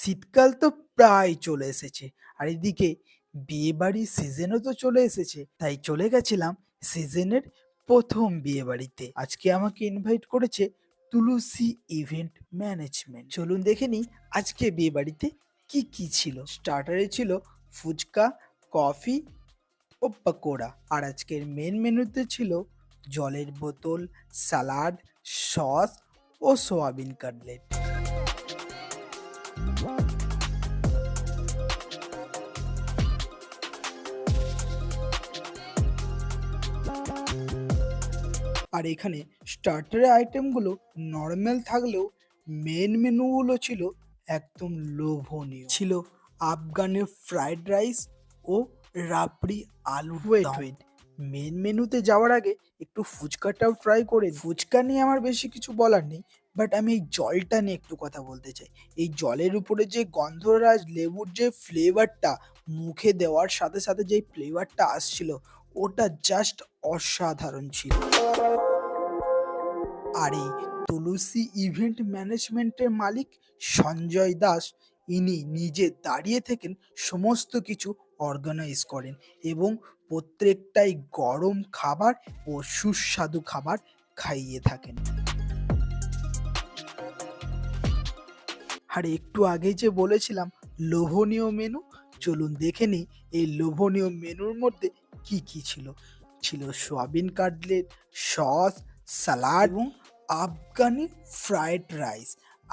শীতকাল তো প্রায় চলে এসেছে। আর এদিকে বিয়েবাড়ির সিজনও তো চলে এসেছে। তাই চলে গেছিলাম সিজনের ১ম বিয়েবাড়িতে। আজকে আমাকে ইনভাইট করেছে তুলসী ইভেন্ট ম্যানেজমেন্ট। চলুন দেখে নিই আজকে বিয়েবাড়িতে কি ছিল। স্টার্টারে ছিল ফুচকা, কফি ও পাকোড়া। আর আজকের মেন মেনুতে ছিল জলের বোতল, সালাড, সস ও সোয়াবিন কাটলেট। আর এখানে স্টার্টারের আইটেমগুলো নরমাল থাকলেও মেন মেনুগুলো ছিল একদম লোভনীয়। ছিল আফগানের ফ্রাইড রাইস ও রাবড়ি আলুর ওয়েট মেন মেনুতে যাওয়ার আগে একটু ফুচকাটাও ট্রাই করে ফুচকা নিয়ে আমার বেশি কিছু বলার নেই, বাট আমি এই জলটা নিয়ে একটু কথা বলতে চাই। এই জলের উপরে যে গন্ধরাজ লেবুর যে ফ্লেভারটা মুখে দেওয়ার সাথে সাথে যে ফ্লেভারটা আসছিল, ওটা জাস্ট অসাধারণ ছিল। আর এই তুলসী ইভেন্ট ম্যানেজমেন্টের মালিক সঞ্জয় দাস, ইনি নিজে দাঁড়িয়ে থেকেন সমস্ত কিছু অর্গানাইজ করেন এবং প্রত্যেকটাই গরম খাবার ও সুস্বাদু খাবার খাইয়ে থাকেন। আর একটু আগে যে বলেছিলাম লোভনীয় মেনু, চলুন দেখে নিই এই লোভনীয় মেনুর মধ্যে কি ছিল। ছিল সোয়াবিন কাটলেট, সস, সালাড এবং আফগানি ফ্রাইড রাইস।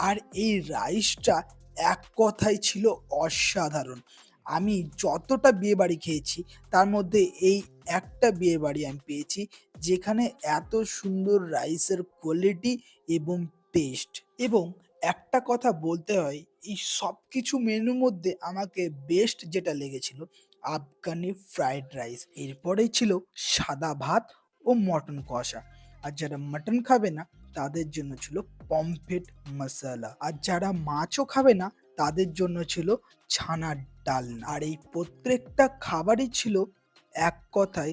আর এই রাইসটা এক কথায় ছিল অসাধারণ। আমি যতটা বিয়েবাড়ি খেয়েছি তার মধ্যে এই একটা বিয়েবাড়ি আমি পেয়েছি যেখানে এত সুন্দর রাইসের কোয়ালিটি এবং টেস্ট। এবং একটা কথা বলতে হয়, এই সব কিছু মেনুর মধ্যে আমাকে বেস্ট যেটা লেগেছিল আফগানি ফ্রাইড রাইস। এরপরেই ছিল সাদা ভাত ও মটন কষা। আর যারা মটন খাবে না তাদের জন্য ছিল পমফ্রেট মশলা। আর যারা মাছও খাবে না তাদের জন্য ছিল ছানার ডালনা। আর এই প্রত্যেকটা খাবারই ছিল এক কথায়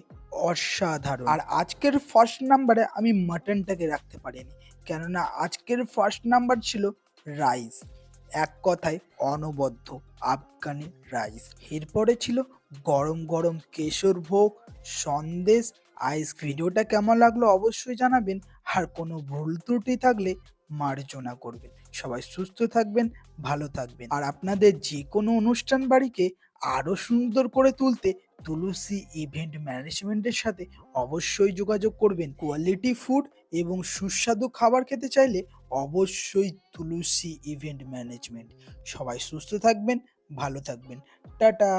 অসাধারণ। আর আজকের ফার্স্ট নাম্বারে আমি মাটনটাকে রাখতে পারিনি, কেননা আজকের ফার্স্ট নাম্বার ছিল রাইস, এক কথায় অনবদ্য আফগানি রাইস। এরপরে ছিল গরম গরম কেশর ভোগ, সন্দেশ, আইস। ভিডিওটা কেমন লাগলো অবশ্যই জানাবেন, আর কোনো ভুল ত্রুটি থাকলে মার্জনা করবেন। সবাই সুস্থ থাকবেন, ভালো থাকবেন। আর আপনাদের যে কোনো অনুষ্ঠান বাড়িকে আরও সুন্দর করে তুলতে তুলসী ইভেন্ট ম্যানেজমেন্টের সাথে অবশ্যই যোগাযোগ করবেন। কোয়ালিটি ফুড এবং সুস্বাদু খাবার খেতে চাইলে অবশ্যই তুলসী ইভেন্ট ম্যানেজমেন্ট। সবাই সুস্থ থাকবেন, ভালো থাকবেন। টাটা।